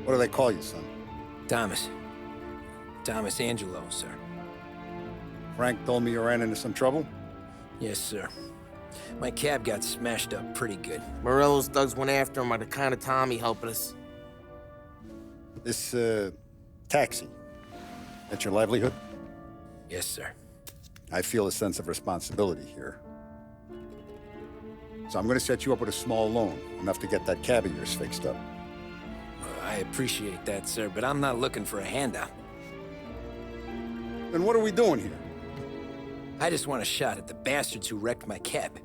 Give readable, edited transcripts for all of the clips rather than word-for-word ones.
What do they call you, son? Thomas. Thomas Angelo, sir. Frank told me you ran into some trouble? Yes, sir. My cab got smashed up pretty good. Morello's thugs went after him by the kind of Tommy helping us. This, taxi, that's your livelihood? Yes, sir. I feel a sense of responsibility here. So I'm gonna set you up with a small loan, enough to get that cab of yours fixed up. I appreciate that, sir, but I'm not looking for a handout. Then what are we doing here? I just want a shot at the bastards who wrecked my cab.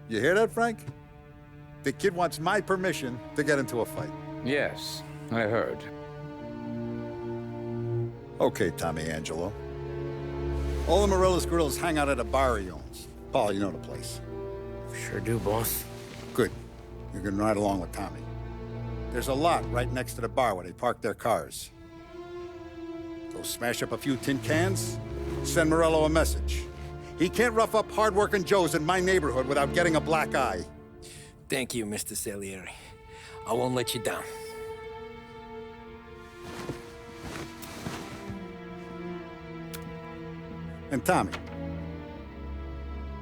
You hear that, Frank? The kid wants my permission to get into a fight. Yes, I heard. Okay, Tommy Angelo. All the Morello's girls hang out at a bar he owns. Paul, you know the place. Sure do, boss. Good. You can ride along with Tommy. There's a lot right next to the bar where they park their cars. Go smash up a few tin cans, send Morello a message. He can't rough up hard-working Joes in my neighborhood without getting a black eye. Thank you, Mr. Salieri. I won't let you down. And Tommy,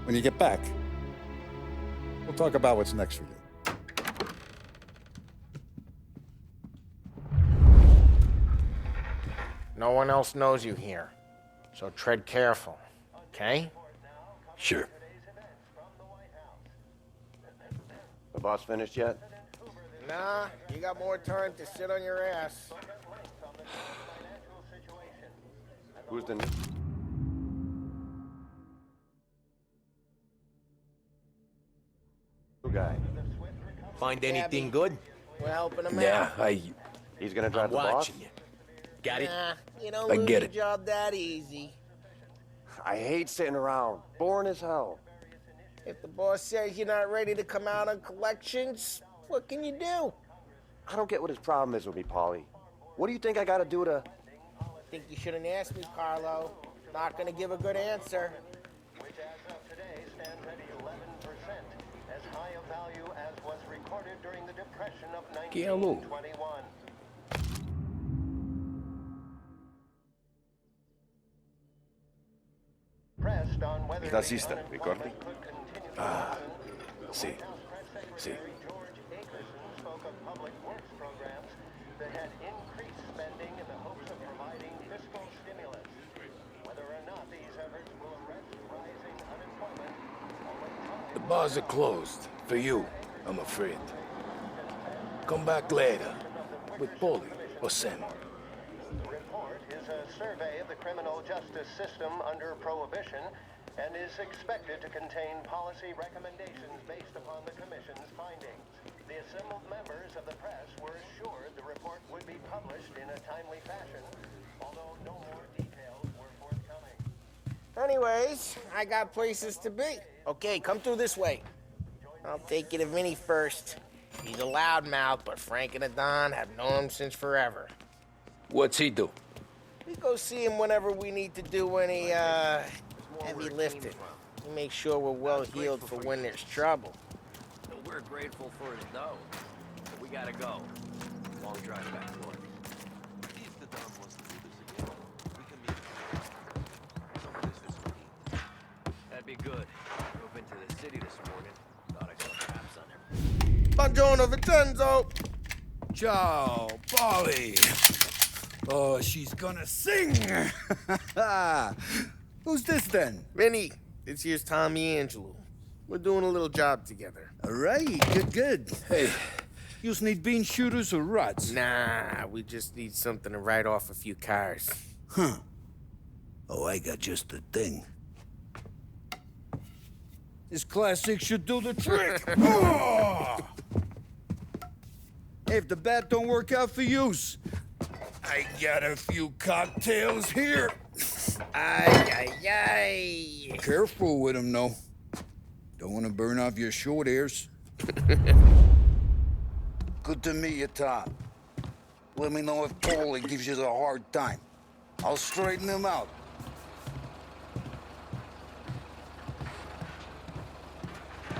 when you get back, we'll talk about what's next for you. No one else knows you here, so tread careful, okay? Sure. The boss finished yet? Nah, you got more time to sit on your ass. Who's the... new guy? Find anything good? We're helping him Yeah, out. He's gonna drive I'm the boss? watching you. Got it? Nah, you don't I lose get the it. job that easy. I hate sitting around. Boring as hell. If the boss says you're not ready to come out on collections, what can you do? I don't get what his problem is with me, Paulie. What do you think I gotta do to... Think you shouldn't ask me, Carlo. Not gonna give a good answer. Which as of today stands at 11%, as high a value as was recorded during the Depression of 1921. Pressed on whether The system, ricordi? Sì. Sì. George Akerson spoke of public works programs that had increased spending in the hopes of providing fiscal stimulus. Whether or not these efforts will arrest rising unemployment, The bars are closed. For you, I'm afraid. Come back later. With Paulie or Sam. The report is a survey of the criminal justice system under Prohibition and is expected to contain policy recommendations based upon the Commission's findings. The assembled members of the press were assured the report would be published in a timely fashion, although no more details were forthcoming. Anyways, I got places to be. Okay, come through this way. I'll take you to Vinny first. He's a loudmouth, but Frank and the Don have known him since forever. What's he do? We go see him whenever we need to do any, heavy lifting. We make sure we're well healed for when there's trouble. We're grateful for his dough. But we gotta go. Long drive back north. If the Don wants to do this again, we can meet some place for some meat. That'd be good. Drove into the city this morning. Thought I saw traps on everything. Buongiorno, Vincenzo! Ciao, Paulie. Oh, she's gonna sing. Who's this then? Vinny, this here's Tommy Angelo. We're doing a little job together. All right, good. Hey, you need bean shooters or rods? Nah, we just need something to write off a few cars. Huh. Oh, I got just the thing. This classic should do the trick. Oh! If the bat don't work out for use, I got a few cocktails here. Ay. Careful with them, though. Don't want to burn off your short hairs. Good to meet you, Tom. Let me know if Paulie gives you the hard time. I'll straighten him out.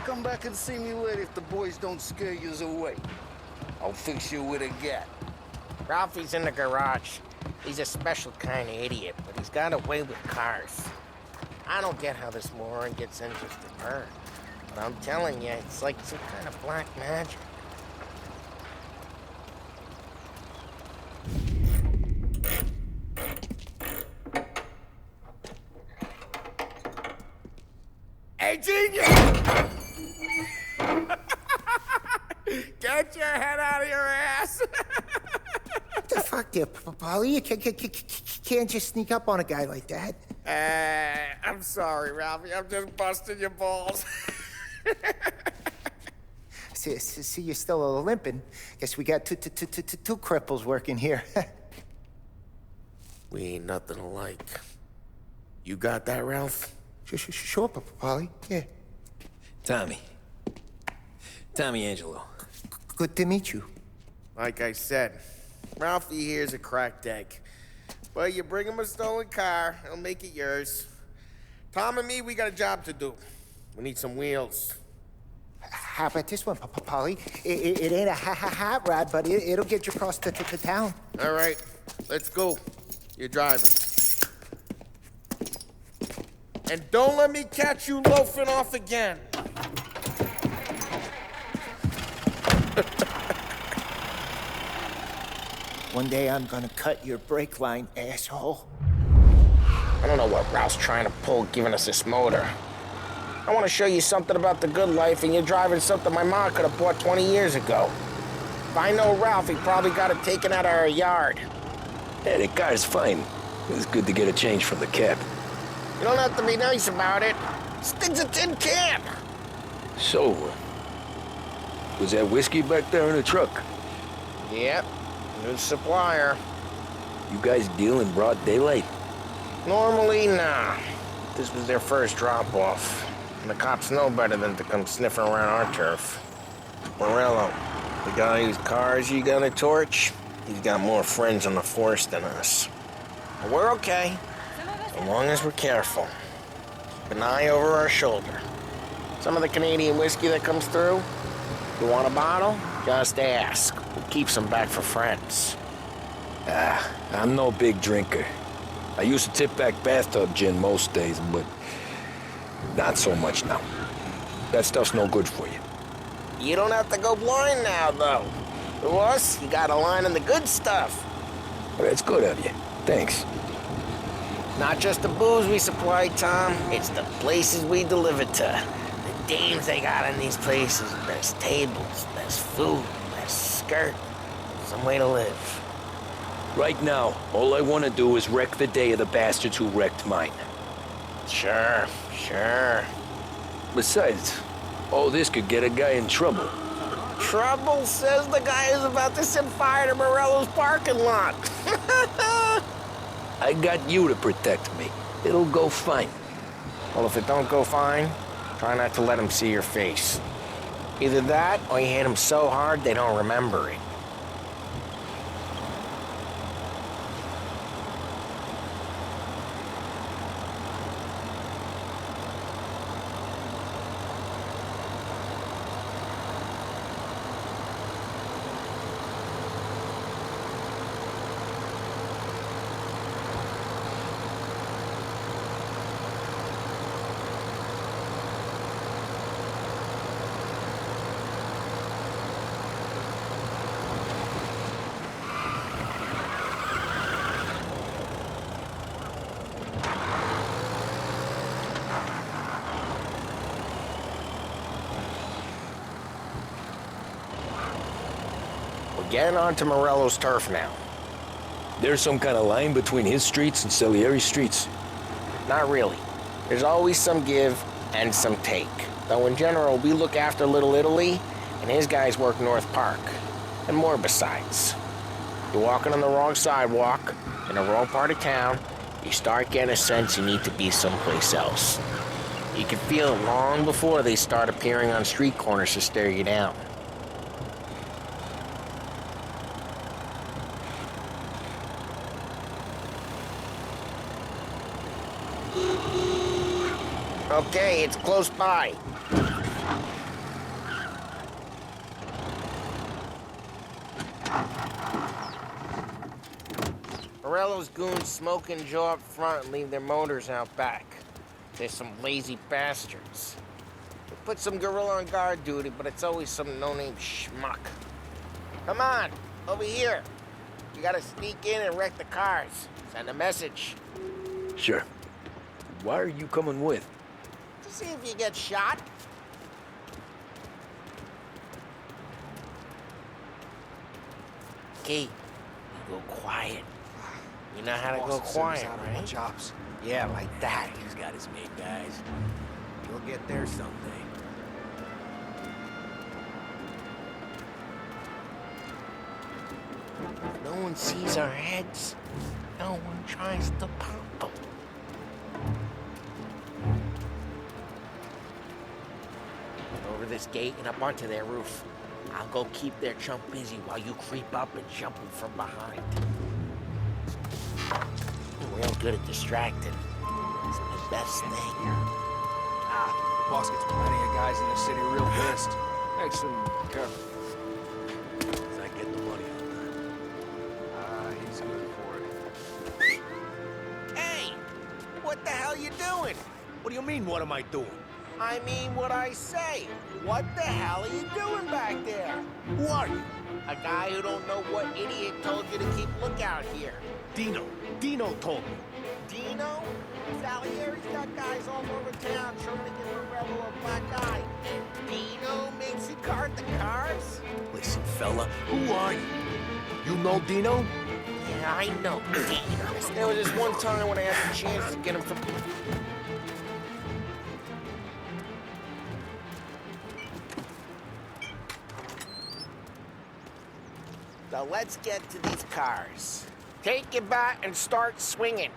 Come back and see me later if the boys don't scare you away. I'll fix you with a gat. Ralphie's in the garage. He's a special kind of idiot, but he's got a way with cars. I don't get how this moron gets interested in her. But I'm telling you, it's like some kind of black magic. Hey, genius! Get your head out of your ass! What the fuck there, Paulie? You can't just sneak up on a guy like that. I'm sorry, Ralphie. I'm just busting your balls. See, you're still limping. Guess we got two cripples working here. We ain't nothing alike. You got that, Ralph? Sure, Paulie. Yeah. Tommy Angelo. Good to meet you. Like I said, Ralphie here's a cracked egg. But you bring him a stolen car, he'll make it yours. Tom and me, we got a job to do. We need some wheels. How about this one, Paulie? It ain't a hot rod, but it'll get you across to town. All right, let's go. You're driving. And don't let me catch you loafing off again. One day I'm gonna cut your brake line, asshole. I don't know what Ralph's trying to pull giving us this motor. I want to show you something about the good life, and you're driving something my mom could have bought 20 years ago. If I know Ralph, he probably got it taken out of our yard. Yeah, the car's fine. It's good to get a change from the cab. You don't have to be nice about it. This thing's a tin can. So, was that whiskey back there in the truck? Yep, new supplier. You guys deal in broad daylight? Normally, nah. This was their first drop-off. And the cops know better than to come sniffing around our turf. Morello, the guy whose cars you gonna torch, he's got more friends on the force than us. But we're okay, as long as we're careful. Keep an eye over our shoulder. Some of the Canadian whiskey that comes through, you want a bottle? Just ask. We'll keep some back for friends. I'm no big drinker. I used to tip back bathtub gin most days, but not so much now. That stuff's no good for you. You don't have to go blind now, though. To us, you got a line on the good stuff. Well, that's good of you. Thanks. Not just the booze we supply, Tom. It's the places we deliver to. The dames they got in these places. Best tables, best food, best skirt. Some way to live. Right now, all I want to do is wreck the day of the bastards who wrecked mine. Sure. Besides, all this could get a guy in trouble. Trouble, says the guy who's about to set fire to Morello's parking lot. I got you to protect me. It'll go fine. Well, if it don't go fine, try not to let them see your face. Either that, or you hit them so hard they don't remember it. Getting onto Morello's turf now. There's some kind of line between his streets and Salieri's streets. Not really. There's always some give and some take. Though in general, we look after Little Italy, and his guys work North Park. And more besides. You're walking on the wrong sidewalk, in the wrong part of town, you start getting a sense you need to be someplace else. You can feel it long before they start appearing on street corners to stare you down. Okay, it's close by. Morello's goons smoke and jaw up front and leave their motors out back. They're some lazy bastards. They put some gorilla on guard duty, but it's always some no-name schmuck. Come on, over here. You gotta sneak in and wreck the cars. Send a message. Sure. Why are you coming with? To see if you get shot. Okay, you go quiet. You know how to go quiet, right? Chops. Yeah, like that. He's got his main guys. You'll get there someday. No one sees our heads. No one tries to pop them. Over this gate and up onto their roof. I'll go keep their chump busy while you creep up and jump them from behind. You're real good at distracting. It's my best thing. The boss gets plenty of guys in the city real pissed. Makes them careful. As I get the money on that. He's good for it. Hey! What the hell you doing? What do you mean, what am I doing? I mean what I say. What the hell are you doing back there? Who are you? A guy who don't know what idiot told you to keep lookout here. Dino. Dino told me. Dino? Salieri's got guys all over town trying to give Morello a black eye. And Dino makes you guard the cars? Listen, fella, who are you? You know Dino? Yeah, I know Dino. There was this one time when I had the chance to get him from... So let's get to these cars. Take your bat and start swinging.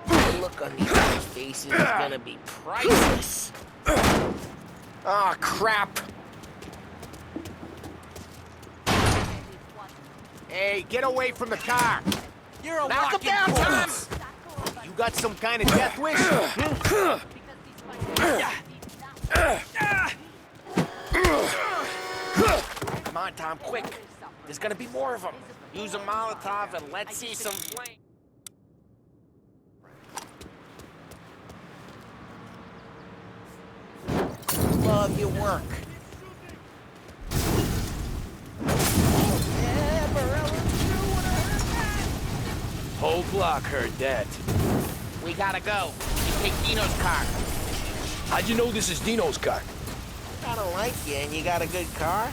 The look on these guys' faces is gonna be priceless. Oh, crap. Hey, get away from the car! You're a Knock walking him down, corpse! You got some kind of death wish? Come on, Tom, quick. There's gonna be more of them. Use a Molotov and let's see some flame. Love your work. Yeah, Morello, Whole block heard that. we gotta go. You take Dino's car. How'd you know this is Dino's car? I don't like you and you got a good car.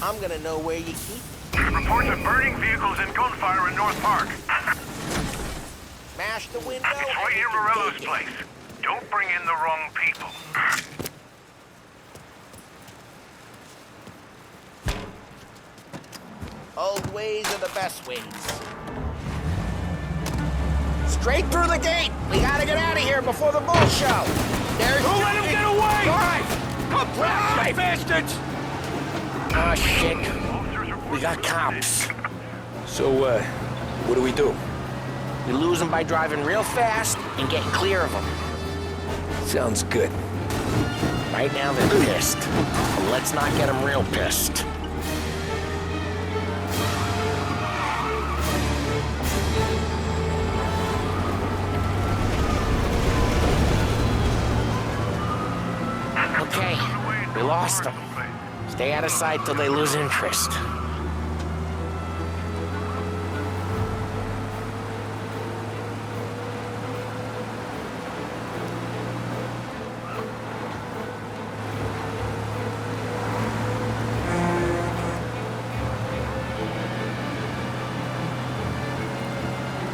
I'm gonna know where you keep it. Reports of burning vehicles and gunfire in North Park. Smash the window. It's right near Morello's place. Don't bring in the wrong people. Old ways are the best ways. Straight through the gate! We gotta get out of here before the bull show! There's... Don't let him get away! Drive! Come back, bastards! Oh, shit. We got cops. So, what do we do? We lose them by driving real fast and getting clear of them. Sounds good. Right now, they're pissed. But let's not get them real pissed. Okay, we lost them. Stay out of sight till they lose interest.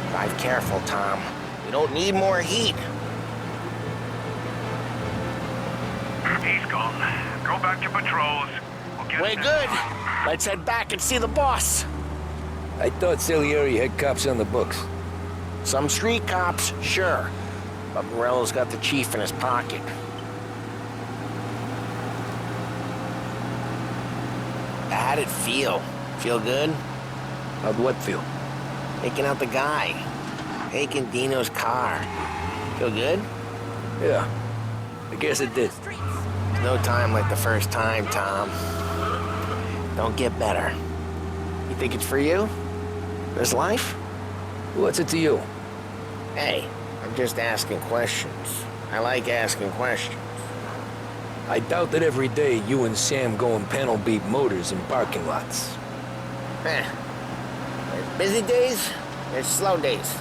Drive careful, Tom. We don't need more heat. He's gone. Go back to patrols. We're good. Let's head back and see the boss. I thought Salieri had cops on the books. Some street cops, sure. But Morello's got the chief in his pocket. How'd it feel? Feel good? How'd what feel? Taking out the guy. Taking Dino's car. Feel good? Yeah, I guess it did. There's no time like the first time, Tom. Don't get better. You think it's for you? This life? What's it to you? Hey, I'm just asking questions. I like asking questions. I doubt that every day you and Sam go and panel beat motors in parking lots. There's busy days, there's slow days.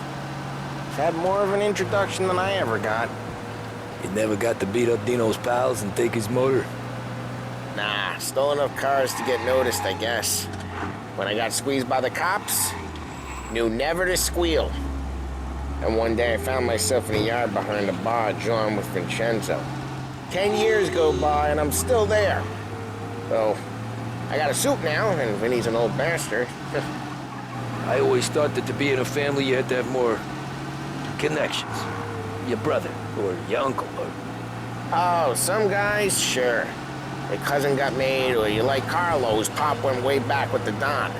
I've had more of an introduction than I ever got. You never got to beat up Dino's pals and take his motor? Nah, stole enough cars to get noticed, I guess. When I got squeezed by the cops, knew never to squeal. And one day I found myself in a yard behind a bar drawn with Vincenzo. 10 years go by and I'm still there. So, I got a suit now, and Vinny's an old bastard. I always thought that to be in a family you had to have more connections. Your brother, or your uncle, or... Oh, some guys, sure. Your cousin got made, or you like Carlo's, Pop went way back with the Don.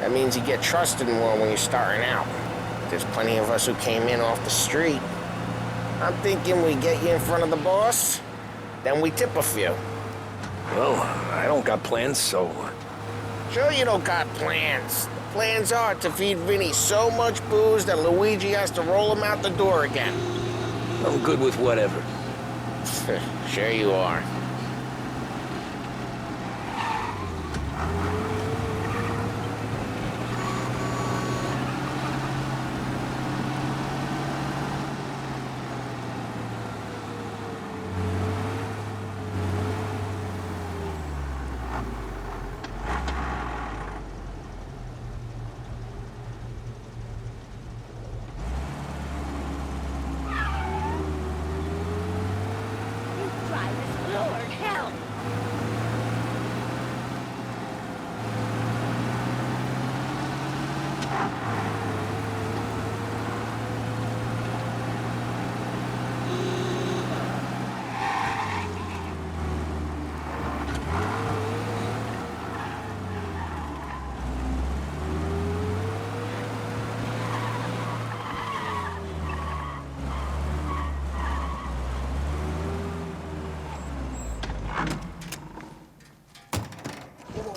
That means you get trusted more when you're starting out. There's plenty of us who came in off the street. I'm thinking we get you in front of the boss, then we tip a few. Well, I don't got plans, so... Sure you don't got plans. The plans are to feed Vinny so much booze that Luigi has to roll him out the door again. I'm good with whatever. Sure you are.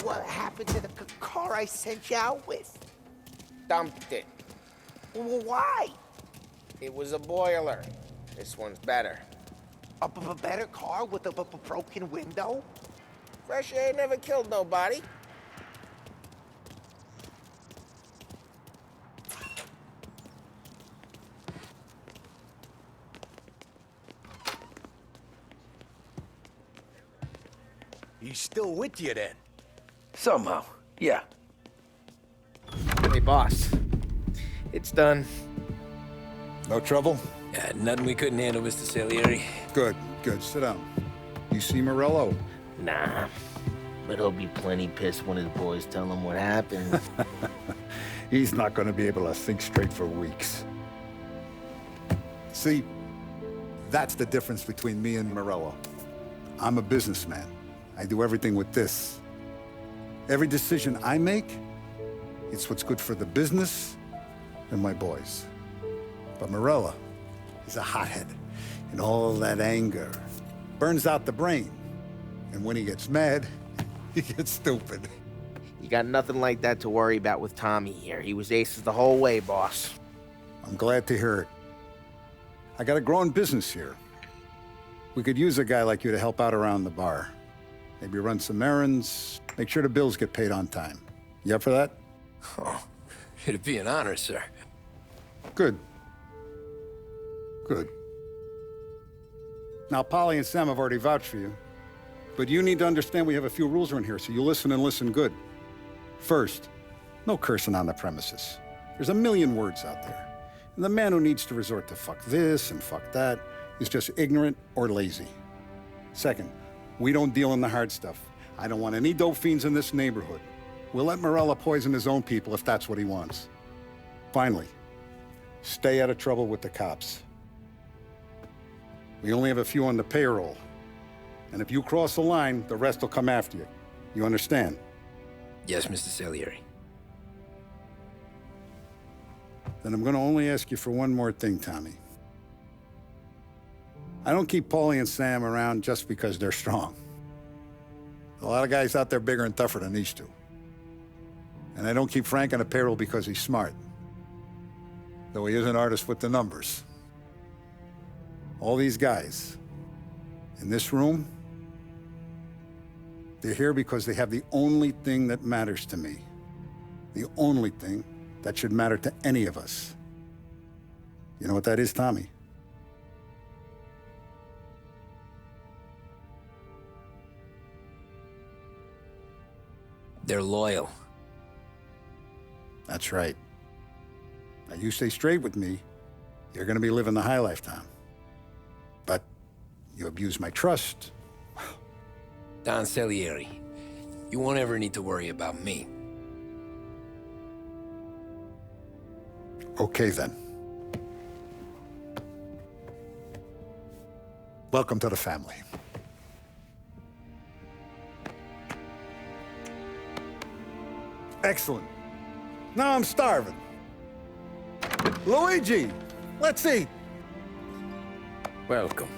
What happened to the car I sent you out with? Dumped it. Well, why? It was a boiler. This one's better. A better car with a broken window? Fresh air never killed nobody. He's still with you then? Somehow, yeah. Hey, boss. It's done. No trouble? Yeah, nothing we couldn't handle, Mr. Salieri. Good, good. Sit down. You see Morello? Nah. But he'll be plenty pissed when his boys tell him what happened. He's not going to be able to think straight for weeks. See, that's the difference between me and Morello. I'm a businessman. I do everything with this. Every decision I make, it's what's good for the business and my boys. But Morello, he's a hothead, and all that anger burns out the brain. And when he gets mad, he gets stupid. You got nothing like that to worry about with Tommy here. He was aces the whole way, boss. I'm glad to hear it. I got a growing business here. We could use a guy like you to help out around the bar. Maybe run some errands, make sure the bills get paid on time. You up for that? Oh, it'd be an honor, sir. Good. Good. Now, Paulie and Sam have already vouched for you. But you need to understand we have a few rules around here, so you listen and listen good. First, no cursing on the premises. There's a million words out there. And the man who needs to resort to fuck this and fuck that is just ignorant or lazy. Second, we don't deal in the hard stuff. I don't want any dope fiends in this neighborhood. We'll let Morello poison his own people if that's what he wants. Finally, Stay out of trouble with the cops. We only have a few on the payroll. And if you cross the line, the rest will come after you. You understand? Yes, Mr. Salieri. Then I'm gonna only ask you for one more thing, Tommy. I don't keep Paulie and Sam around just because they're strong. A lot of guys out there bigger and tougher than these two. And I don't keep Frank on the payroll because he's smart. Though he is an artist with the numbers. All these guys in this room, they're here because they have the only thing that matters to me. The only thing that should matter to any of us. You know what that is, Tommy? They're loyal. That's right. Now, you stay straight with me, you're gonna be living the high life, Tom. But you abuse my trust. Don Salieri, you won't ever need to worry about me. Okay, then. Welcome to the family. Excellent. Now I'm starving. Luigi, let's eat. Welcome.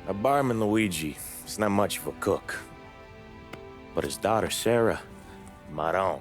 Our barman Luigi is not much of a cook. But his daughter Sarah, Maron,